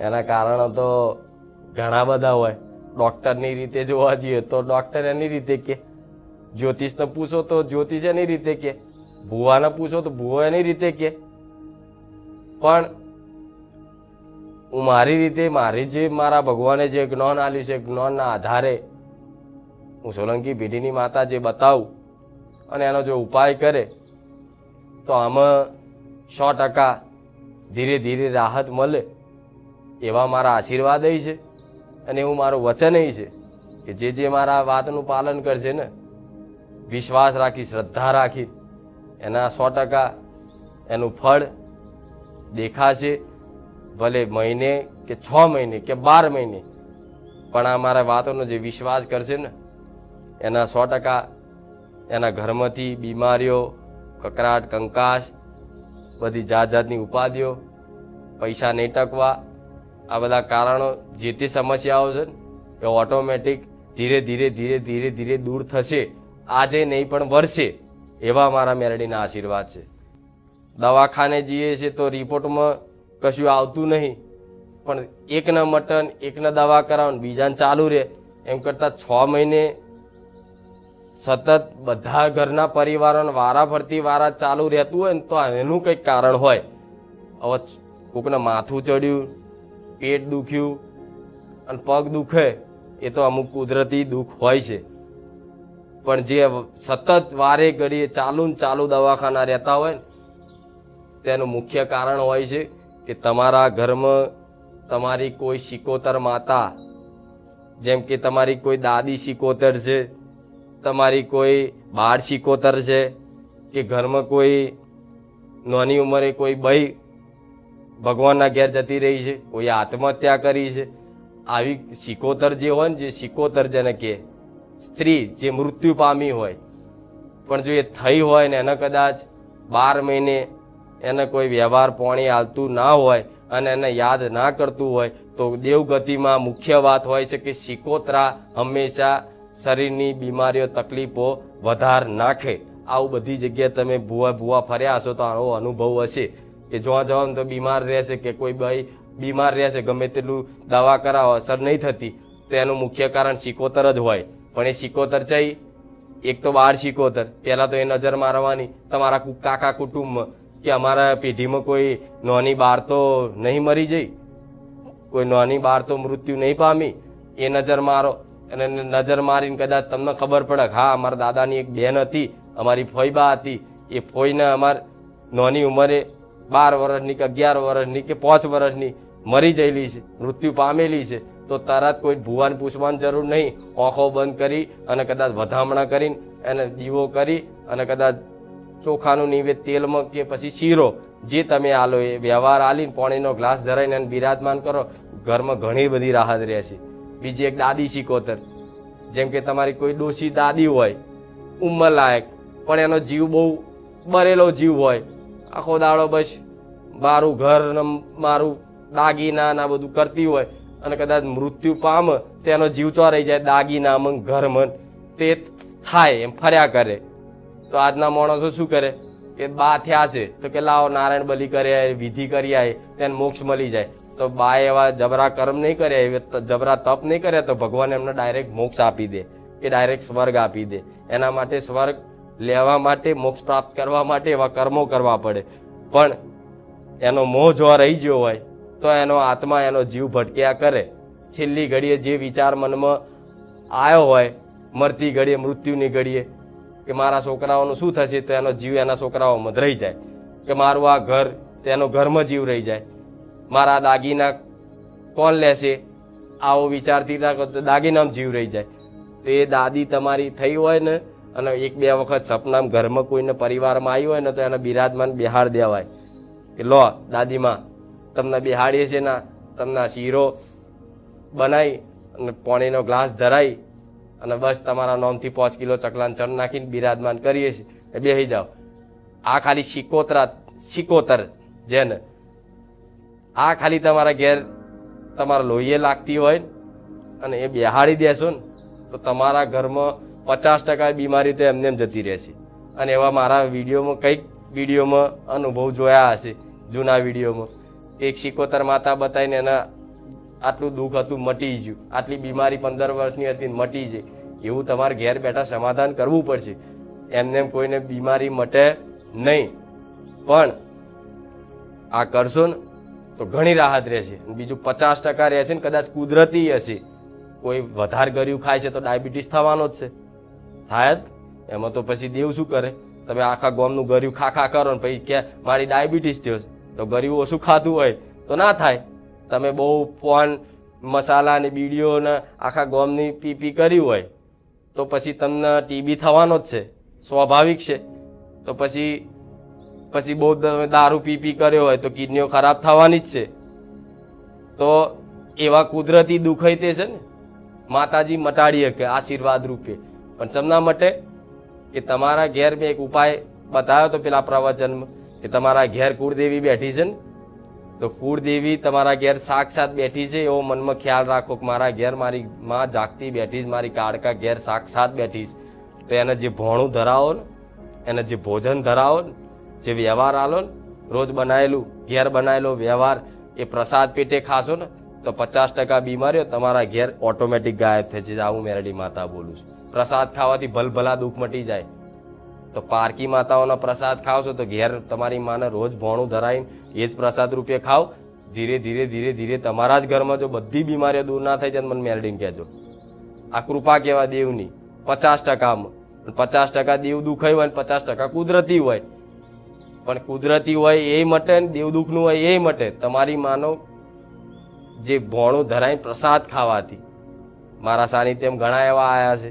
એના કારણો તો ઘણા બધા હોય. ડોક્ટરની રીતે જોવા જઈએ તો ડોક્ટર એની રીતે કે, જ્યોતિષને પૂછો તો જ્યોતિષ એની રીતે કે, ભુવાને પૂછો તો ભુવો એની રીતે કે. પણ હું મારી રીતે, મારી જે મારા ભગવાને જે જ્ઞાન આપ્યું છે, જ્ઞાનના આધારે હું સોલંકી પેઢીની માતા જે બતાવું અને એનો જો ઉપાય કરે તો આમાં 100% ધીરે ધીરે રાહત મળે એવા મારા આશીર્વાદ છે. અને એવું મારું વચન છે કે જે મારા વાતનું પાલન કરશે ને, વિશ્વાસ રાખી, શ્રદ્ધા રાખી, એના 100% એનું ફળ દેખાશે. ભલે મહિને કે 6 મહિને કે 12 મહિને, પણ આ મારા વાતોનો જે વિશ્વાસ કરશે ને, એના 100% એના ઘરમાંથી બીમારીઓ, કકરાટ, કંકાશ, બધી જાત જાતની ઉપાધિઓ, પૈસા નહીં ટકવા, આ બધા કારણો, જે તે સમસ્યાઓ છે એ ઓટોમેટિક ધીરે ધીરે ધીરે ધીરે ધીરે દૂર થશે. આજે નહીં પણ વર્ષે, એવા મારા મેરડીના આશીર્વાદ છે. દવાખાને જઈએ છે તો રિપોર્ટમાં કશું આવતું નહીં, પણ એકના મટન, એકના દવા કરાવો, બીજાને ચાલુ રહે. એમ કરતા 6 મહિને સતત બધા ઘરના પરિવારોને વારા ફરતી વારા ચાલુ રહેતું હોય ને, તો એનું કંઈક કારણ હોય. હવે કોકને માથું ચડ્યું, પેટ દુખ્યું અને પગ દુખે, એ તો અમુક કુદરતી દુઃખ હોય છે. પણ જે સતત વારે ઘડીએ ચાલુ ને ચાલુ દવાખાના રહેતા હોય ને, તેનું મુખ્ય કારણ હોય છે કે તમારા ઘરમાં તમારી કોઈ શિકોતર માતા, જેમ કે તમારી કોઈ દાદી શિકોતર છે, તમારી કોઈ બાળ શિકોતર છે, કે ઘરમાં કોઈ નાની ઉંમરે કોઈ બઈ ભગવાનના ઘેર જતી રહી છે, કોઈ આત્મહત્યા કરી છે. આવી શિકોતર જે હોય ને, જે શિકોતર જેને કે સ્ત્રી જે મૃત્યુ પામી હોય, પણ જો એ થઈ હોય ને એને કદાચ 12 મહિને એને કોઈ વ્યવહાર પાણી હાલતું ના હોય અને એને યાદ ના કરતું હોય, તો દેવગતિમાં મુખ્ય વાત હોય છે કે શિકોતરા હંમેશા શરીરની બીમારીઓ, તકલીફો વધાર નાખે. આવું બધી જગ્યાએ તમે ભૂવા ફર્યા હશો તો આવો અનુભવ હશે કે જોવા જવાનું તો બીમાર રહેશે, કે કોઈ ભાઈ બીમાર રહેશે, ગમે તેટલું દવા કરાવો અસર નહીં થતી, તો એનું મુખ્ય કારણ શિકોતર જ હોય. પણ એ શિકોતર છે, એક તો બાળ શિકોતર. પહેલા તો એ નજર મારવાની તમારા કાકા કુટુંબમાં, કે અમારા પેઢીમાં કોઈ નાની બાર તો નહીં મરી જઈ, કોઈ નાની બાર તો મૃત્યુ નહીં પામી. એ નજર મારો, અને નજર મારીને કદાચ તમને ખબર પડે હા અમારા દાદાની એક બેન હતી, અમારી ફોઈબા હતી, એ ફોઈને અમાર નાની ઉંમરે 12 વર્ષની કે 11 વર્ષની કે 5 વર્ષની મરી જયેલી છે, મૃત્યુ પામેલી છે, તો તરત કોઈ ભુવાને પૂછવાની જરૂર નહીં. આંખો બંધ કરી અને કદાચ વધામણા કરીને એને દીવો કરી અને કદાચ ચોખાનું નિવેદ તેલમાં કે પછી શીરો જે તમે આલો એ વ્યવહાર આલીને પાણીનો ગ્લાસ ધરાઈને એને બિરાજમાન કરો, ઘરમાં ઘણી બધી રાહત રહે છે. બીજી એક દાદી શિકોતર, જેમ કે તમારી કોઈ ડોશી દાદી હોય, ઉંમર લાયક, પણ એનો જીવ બહુ બરેલો જીવ હોય, આખો દાડો બસ મારું ઘર ને મારું દાગીના ના બધું કરતી હોય, અને કદાચ મૃત્યુ પામે તેનો જીવ ચોરાઈ જાય, દાગીનામાં ઘરમાં તે થાય એમ ફર્યા કરે. તો આજના માણસો શું કરે કે બા થયા છે તો કે લાવો નારાયણ બલી કર્યા, વિધિ કરી આય, તેને મોક્ષ મળી જાય. તો બા એવા જબરા કર્મ નહીં કર્યા, જબરા તપ નહીં કર્યા, તો ભગવાન એમને ડાયરેક્ટ મોક્ષ આપી દે, એ ડાયરેક્ટ સ્વર્ગ આપી દે. એના માટે સ્વર્ગ લેવા માટે, મોક્ષ પ્રાપ્ત કરવા માટે એવા કર્મો કરવા પડે. પણ એનો મોહ જો રહી ગયો હોય તો એનો આત્મા, એનો જીવ ભટક્યા કરે. છેલ્લી ઘડીએ જે વિચાર મનમાં આવ્યો હોય, મરતી ઘડીએ, મૃત્યુની ઘડીએ, કે મારા છોકરાઓનું શું થશે, તો એનો જીવ એના છોકરાઓમાં રહી જાય. કે મારું આ ઘર, તેનો ઘરમાં જીવ રહી જાય. મારા દાગીના કોણ લેશે, આવો વિચારથી રાખો તો દાગીનામાં જીવ રહી જાય. તો એ દાદી તમારી થઈ હોય ને, અને 1-2 વખત સપનામાં ઘરમાં કોઈને પરિવારમાં આવી હોય ને, તો એને બિરાજમાન બેહાડ દેવાય કે લો દાદીમાં તમને બેહાડીએ છે ને, તમને શીરો બનાવી અને પાણીનો ગ્લાસ ધરાઈ અને બસ તમારા નામથી 5 કિલો ચકલાન ચણ નાખીને બિરાજમાન કરીએ છીએ, બેસી જાઓ. આ ખાલી શિકોતર જેને આ ખાલી તમારા ઘેર તમારા લોહીએ લાગતી હોય અને એ બેહાડી દેશો ને, તો તમારા ઘરમાં 50% બીમારી તો એમને એમ જતી રહેશે. અને એવા મારા વિડીયોમાં, કંઈક વિડીયોમાં અનુભવ જોયા હશે, જૂના વિડીયોમાં, એક શિકોતર માતા બતાવીને એના આટલું દુઃખ હતું મટી ગયું, આટલી બીમારી 15 વર્ષની હતી મટી જાય, એવું તમારે ઘેર બેઠા સમાધાન કરવું પડશે. એમને કોઈને બીમારી મટે નહીં, પણ આ કરશો ને તો ઘણી રાહત રહેશે. બીજું 50% રહેશે ને કદાચ કુદરતી હશે. કોઈ વધારે ગળ્યું ખાય છે તો ડાયાબિટીસ થવાનો જ છે, થાય જ. એમાં તો પછી દેવ શું કરે? તમે આખા ગામનું ગળ્યું ખા કરો ને પછી કે મારી ડાયાબિટીસ થયો છે, તો ગળ્યું ઓછું ખાધું હોય તો ના થાય. તમે બહુ પાન મસાલા ને બીડીઓ ને આખા ગામની પી કર્યું હોય તો પછી તમને ટીબી થવાનો જ છે, સ્વાભાવિક છે. તો પછી બહુ દારૂ પી કર્યો હોય તો કિડનીઓ ખરાબ થવાની જ છે. તો એવા કુદરતી દુઃખ તે છે ને માતાજી મટાડી શકે આશીર્વાદ રૂપે. પણ સમના માટે કે તમારા ઘેર મેં એક ઉપાય બતાવ્યો તો પેલા પ્રવચનમાં કે તમારા ઘેર કુળદેવી બેઠી છે ને, તો કુળદેવી તમારા ઘેર સાક્ષાત બેઠી છે એવો મનમાં ખ્યાલ રાખો કે મારા ઘેર મારી માં જાગતી બેઠી છે, મારી કાળકા ઘેર સાક્ષાત બેઠી છે. તો એને જે ભોણું ધરાવો ને, એને જે ભોજન ધરાવો ને, જે વ્યવહાર આલો ને, રોજ બનાવેલું ઘેર બનાવેલો વ્યવહાર એ પ્રસાદ પેટે ખાશો ને તો 50% બીમારીઓ તમારા ઘેર ઓટોમેટિક ગાયબ થઈ જશે. આવું મેરડી માતા બોલું છું. પ્રસાદ ખાવાથી ભલભલા દુઃખ મટી જાય. તો પારકી માતાઓનો પ્રસાદ ખાવશો તો ઘેર તમારી માને રોજ ભોણું ધરાવીને એ જ પ્રસાદ રૂપે ખાવ. ધીરે ધીરે ધીરે ધીરે તમારા જ ઘરમાં જો બધી બીમારીઓ દૂર ના થઈ જાય મને મેરડીને કહેજો. આ કૃપા કહેવા દેવની 50%માં. 50% દેવ દુઃખ હોય ને 50% કુદરતી હોય. પણ કુદરતી હોય એ મટે ને દેવ દુઃખનું હોય એ મટે. તમારી માનો જે ભોણું ધરાઈને પ્રસાદ ખાવાથી. મારા સાનિધ્યમ ઘણા એવા આયા છે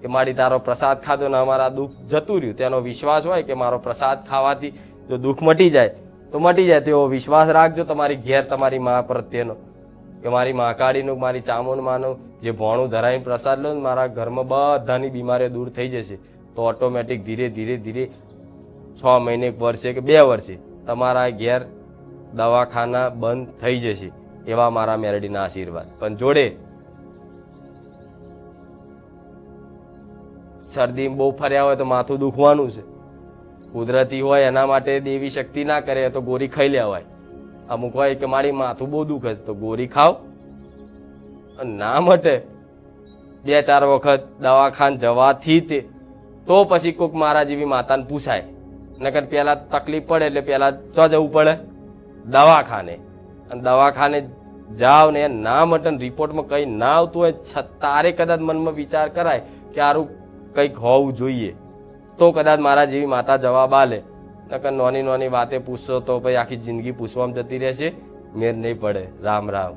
કે મારી તારો પ્રસાદ ખાધો ને અમારા દુઃખ જતું રહ્યું. તેનો વિશ્વાસ હોય કે મારો પ્રસાદ ખાવાથી જો દુઃખ મટી જાય તો મટી જાય. તેવો વિશ્વાસ રાખજો તમારી ઘેર તમારી મા પ્રત્યેનો કે મારી મહાકાળીનું, મારી ચામુંડમાનું જે ભોણું ધરાઈને પ્રસાદ લો ને મારા ઘરમાં બધાની બીમારીઓ દૂર થઈ જશે. તો ઓટોમેટિક ધીરે ધીરે ધીરે 6 મહિને, 1 વર્ષે કે 2 વર્ષે તમારા ઘેર દવાખાના બંધ થઈ જશે. એવા મારા મેરડીના આશીર્વાદ. પણ જોડે શરદી બહુ ફર્યા હોય તો માથું દુખવાનું છે. કુદરતી હોય એના માટે દેવી શક્તિ ના કરે તો ગોરી ખાઈ લેવાય. અમુક હોય કે મારી માથું બહુ દુખે તો ગોરી ખાવ. ના મટે 2-4 વખત દવાખાને જવાથી તે તો પછી કોઈક મારા જેવી માતાને પૂછાય. નકર પેલા તકલીફ પડે એટલે પેલા ચો જવું પડે દવાખાને. અને દવાખાને જાવ ને ના મટે રિપોર્ટમાં કઈ ના આવતું હોય તારે કદાચ મનમાં વિચાર કરાય કે આરું કંઈક હોવું જોઈએ તો કદાચ મારા જેવી માતા જવાબ આલે. નકર નાની નાની વાતે પૂછશો તો પછી આખી જિંદગી પૂછવામાં જતી રહેશે, મેર નહીં પડે. રામ રામ.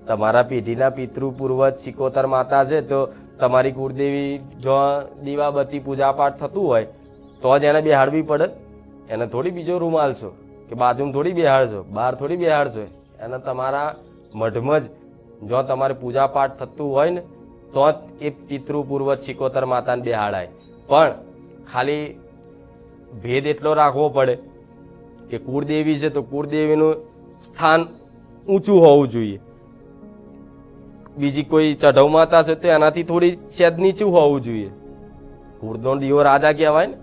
તમારા પેઢીના પિતૃ પૂર્વજ સિકોતર માતા છે તો તમારી કુળદેવી જો દીવાબત્તી પૂજા પાઠ થતું હોય તો જ એને બેહાડવી પડે. એને થોડી બીજો રૂમાલ છો કે બાજુમાં થોડી બેહાડશો, બહાર થોડી બેહાડશો. એને તમારા મઢમાં જ જો તમારે પૂજા પાઠ થતું હોય ને તો જ એ પિતૃ પૂર્વજ સિકોતર માતાને બેહાડાય. પણ ખાલી ભેદ એટલો રાખવો પડે કે કુળદેવી છે તો કુળદેવીનું સ્થાન ઊંચું હોવું જોઈએ. બીજી કોઈ ચઢવ માતા છે તો એનાથી થોડી સેજ નીચું હોવું જોઈએ. કુળનો દીવો રાજા કહેવાય ને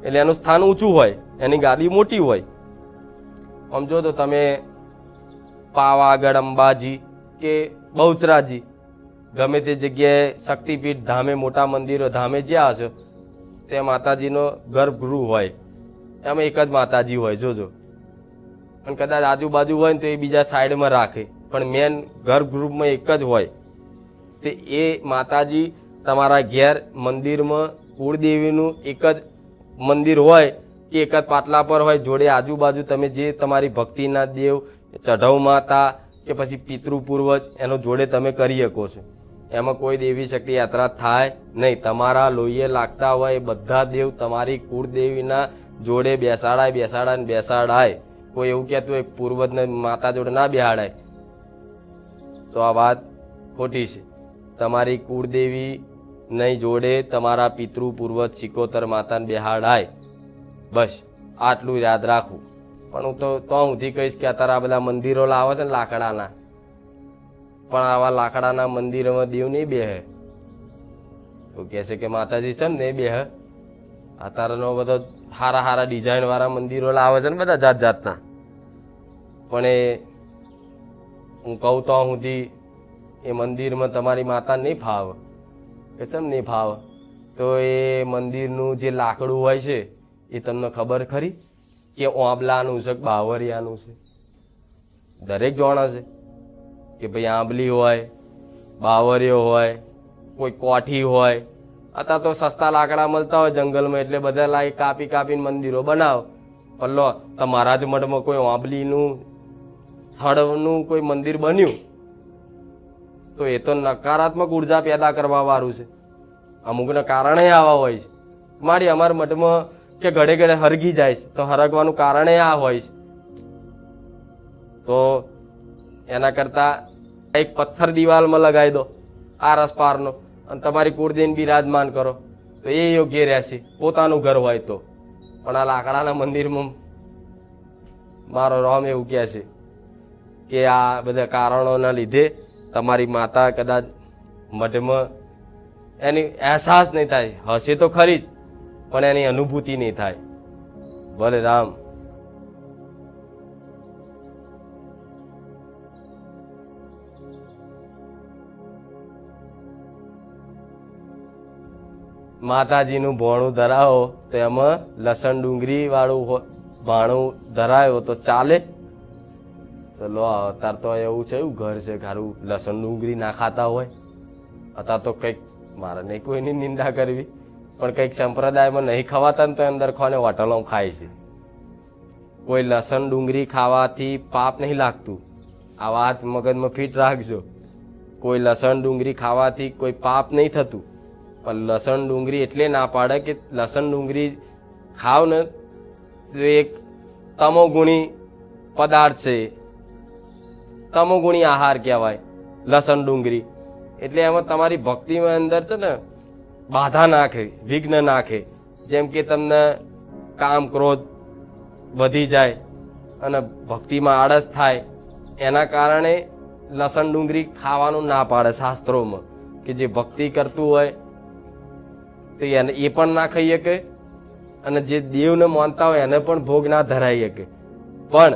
એટલે એનું સ્થાન ઊંચું હોય, એની ગાદી મોટી હોય. સમજો તો તમે પાવાગઢ, અંબાજી કે બહુચરાજી ગમે તે જગ્યાએ શક્તિપીઠ ધામે, મોટા મંદિરો ધામે જ્યાં હશે તે માતાજીનો ગર્ભગૃહ હોય. એમાં એક જ માતાજી હોય જોજો. અને કદાચ આજુબાજુ હોય ને તો એ બીજા સાઈડમાં રાખે, પણ મેન ગર્ભગૃહમાં એક જ હોય. તે એ માતાજી તમારા ઘેર મંદિરમાં કુળદેવીનું એક જ મંદિર હોય કે એક જ પાટલા પર હોય, જોડે આજુબાજુ તમે જે તમારી ભક્તિના દેવ, ચઢવ માતા કે પછી પિતૃ પૂર્વજ એનો જોડે તમે કરી શકો છો. એમાં કોઈ દેવી શક્તિ યાત્રા થાય નહીં. તમારા લોહીએ લાગતા હોય બધા દેવ તમારી કુળદેવીના જોડે બેસાડાય. કોઈ એવું કહેતું હોય પૂર્વજને માતા જોડે ના બેહાડાય તો આ વાત ખોટી છે. તમારી કુળદેવી નહીં જોડે તમારા પિતૃ પૂર્વજ સિકોતર માતાને બેહાડાય. બસ આટલું યાદ રાખવું. પણ હું તો સુધી કહીશ કે અત્યારે આ બધા મંદિરો લાવે છે ને લાકડાના, પણ આવા લાકડાના મંદિરોમાં દેવ નહીં બેહે. તો કહે છે કે માતાજી છે ને બે અત્યારનો બધો સારા સારા ડિઝાઇન વાળા મંદિરો લાવે છે ને બધા જાત જાતના, પણ એ હું કહું તો સુધી એ મંદિરમાં તમારી માતા નહીં ફાવે. કે ચમ નહીં ફાવે? તો એ મંદિરનું જે લાકડું હોય છે એ તમને ખબર ખરી કે આંબલાનું છે કે બાવરિયાનું છે? દરેક જાણે છે કે ભાઈ આંબલી હોય, બાવરિયો હોય, કોઈ કોઠી હોય. અત્યારે તો સસ્તા લાકડા મળતા હોય જંગલમાં, એટલે બધા લાઈ કાપી કાપીને મંદિરો બનાવ. પણ લો, તમારા જ મઠમાં કોઈ આંબલીનું થડનું કોઈ મંદિર બન્યું તો એ તો નકારાત્મક ઉર્જા પેદા કરવા વાળું છે. અમુકના કારણે આવા હોય છે. મારી અમારા મઠમાં કે ઘડે ઘડે હરગી જાય છે, તો હરગવાનું કારણે આ હોય છે. તો એના કરતા એક પથ્થર દિવાલમાં લગાવી દો આરસપારનો, અને તમારી કુળદેવીને બિરાજમાન કરો, તો એ યોગ્ય રહેશે પોતાનું ઘર હોય તો. પણ આ લાકડાના મંદિરમાં મારો રામ એવું કહે છે કે આ બધા કારણોના લીધે તમારી માતા કદાચ મઠમાં એની અહેસાસ નહીં થાય. હશે તો ખરી જ, પણ એની અનુભૂતિ નહીં થાય. ભલે રામ. માતાજીનું ભોણું ધરાવો તો એમાં લસણ ડુંગળી વાળું ભાણું ધરાયો તો ચાલે? તો લો, અત્યારે તો એવું છે, એવું ઘર છે ખારું લસણ ડુંગળી ના ખાતા હોય. અત્યારે તો કંઈક, મારે નહીં કોઈની નિંદા કરવી, પણ કંઈક સંપ્રદાયમાં નહીં ખવાતા ને તો અંદર ખોને હોટલો ખાય છે. કોઈ લસણ ડુંગળી ખાવાથી પાપ નહીં લાગતું, આ વાત મગજમાં ફિટ રાખજો. કોઈ લસણ ડુંગળી ખાવાથી કોઈ પાપ નહીં થતું, પણ લસણ ડુંગળી એટલે ના પાડે કે લસણ ડુંગળી ખાવ ને તો એક તમોગુણી પદાર્થ છે, તમોગુણી આહાર કહેવાય લસણ ડુંગળી. એટલે એમાં તમારી ભક્તિમાં અંદર છે ને બાધા નાખે, વિઘ્ન નાખે. જેમ કે તમને કામ ક્રોધ વધી જાય અને ભક્તિમાં આળસ થાય, એના કારણે લસણ ડુંગળી ખાવાનું ના પાડે શાસ્ત્રોમાં. કે જે ભક્તિ કરતું હોય તો એને એ પણ ના ખાઈ શકે, અને જે દેવને માનતા હોય એને પણ ભોગ ના ધરાઈ શકે. પણ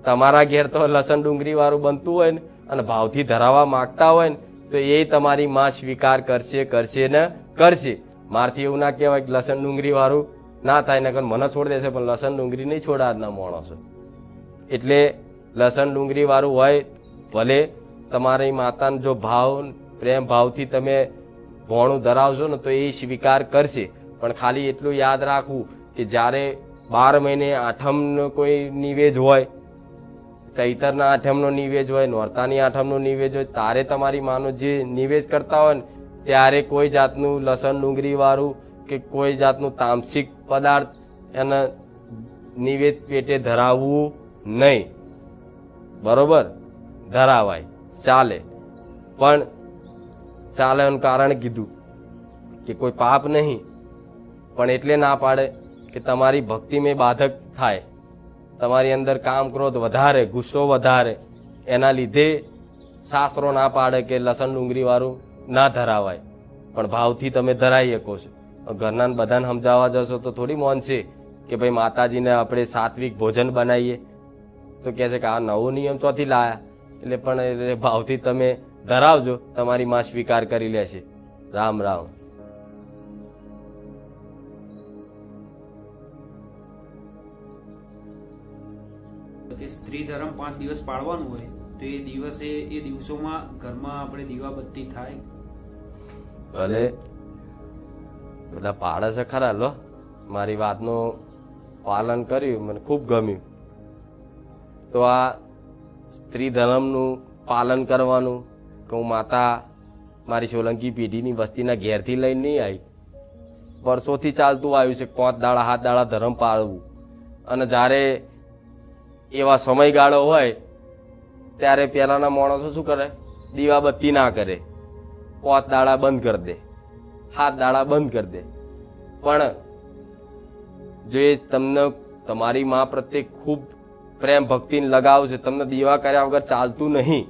તમારા ઘેર તો લસણ ડુંગળી વાળું બનતું હોય ને અને ભાવથી ધરાવવા માંગતા હોય ને તો એ તમારી માં સ્વીકાર કરશે ને કરશે. મારથી એવું ના કહેવાય કે લસણ ડુંગળી વાળું ના થાય, ને મને છોડી દેશે, પણ લસણ ડુંગળી નહીં છોડે આજના માણસો. એટલે લસણ ડુંગળી વાળું હોય, ભલે તમારી માતાનો જો ભાવ પ્રેમ ભાવથી તમે ભોણું ધરાવશો ને તો એ સ્વીકાર કરશે. પણ ખાલી એટલું યાદ રાખવું કે જ્યારે 12 મહિને આઠમનો કોઈ નિવેદ હોય, ચૈતરના આઠમનો નિવેદ હોય, નોરતાની આઠમનો નિવેદ હોય, તારે તમારી માનો જે નિવેદ કરતા હોય ને ત્યારે કોઈ જાતનું લસણ ડુંગળી વાળું કે કોઈ જાતનું તામસિક પદાર્થ એને નિવેદ પેટે ધરાવવું નહીં. બરોબર? ધરાવાય, ચાલે, પણ ચાલે એનું કારણ કીધું કે કોઈ પાપ નહીં, પણ એટલે ના પાડે કે તમારી ભક્તિમાં બાધક થાય, તમારી અંદર કામ ક્રોધ વધારે, ગુસ્સો વધારે, એના લીધે શાસ્ત્રો ના પાડે કે લસણ ડુંગળી વાળું ના ધરાવાય. પણ ભાવથી તમે ધરાઈ શકો છો. ઘરના બધાને સમજાવવા જશો તો થોડી માનશે કે ભાઈ માતાજીને આપણે સાત્વિક ભોજન બનાવીએ, તો કહે છે કે આ નવો નિયમ ચોથી લાયા. એટલે પણ ભાવથી તમે ધરાવજો, તમારી માં સ્વીકાર કરી લેશે. રામ રામ. સ્ત્રી ધર્મ 5 દિવસ પાળવાનું હોય તો એ દિવસે એ દિવસોમાં ઘરમાં આપણે દીવાબત્તી થાય? ભલે, બધા પાડે છે ખરા. લો, મારી વાતનું પાલન કર્યું, મને ખૂબ ગમ્યું. તો આ સ્ત્રી ધર્મનું પાલન કરવાનું કે હું માતા મારી સોલંકી પેઢીની વસ્તીના ઘેરથી લઈને નહીં આવી. વર્ષોથી ચાલતું આવ્યું છે 5 દાડા 7 દાડા ધર્મ પાળવું. અને જ્યારે એવા સમયગાળો હોય ત્યારે પહેલાના માણસો શું કરે? દીવાબત્તી ના કરે, 5 દાડા બંધ કરી દે, 7 દાડા બંધ કરી દે. પણ જો એ તમને તમારી માં પ્રત્યે ખૂબ પ્રેમ ભક્તિને લગાવ છે, તમને દીવા કર્યા વગર ચાલતું નહીં,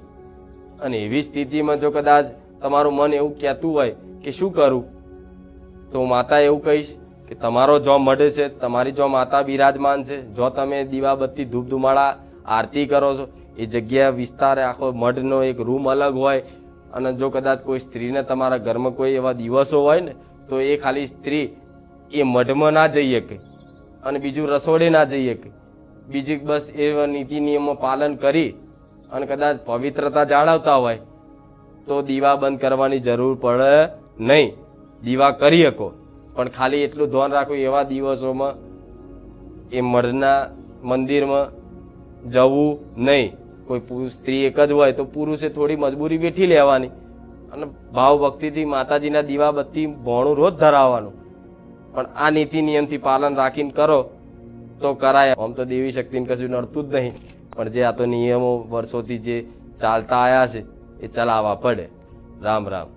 અને એવી સ્થિતિમાં જો કદાચ તમારું મન એવું કહેતું હોય કે શું કરું, તો માતા એવું કહીશ કે તમારો જો મઢ છે, તમારી જો માતા બિરાજમાન છે, જો તમે દીવાબત્તી ધૂપ ધુમાડા આરતી કરો છો, એ જગ્યા વિસ્તાર આખો મઢનો એક રૂમ અલગ હોય, અને જો કદાચ કોઈ સ્ત્રીને તમારા ઘરમાં કોઈ એવા દિવસો હોય ને, તો એ ખાલી સ્ત્રી એ મઢમાં ના જઈ શકે, અને બીજું રસોડે ના જઈ શકે, બીજું બસ એવા નીતિ નિયમો પાલન કરી અને કદાચ પવિત્રતા જાળવતા હોય તો દીવા બંધ કરવાની જરૂર પડે નહીં. દીવા કરી શકો, પણ ખાલી એટલું ધ્યાન રાખવું એવા દિવસોમાં એ મઢના મંદિરમાં જવું નહીં. કોઈ સ્ત્રી એક જ હોય તો પુરુષે થોડી મજબૂરી બેઠી લેવાની અને ભાવ ભક્તિથી માતાજીના દીવાબત્તી ભોણું રોજ ધરાવવાનું. પણ આ નીતિ નિયમથી પાલન રાખીને કરો તો કરાય. આમ તો દેવી શક્તિને કશું નડતું જ નહીં, પણ જે આ તો નિયમો વર્ષોથી જે ચાલતા આવ્યા છે એ ચલાવવા પડે. રામ રામ.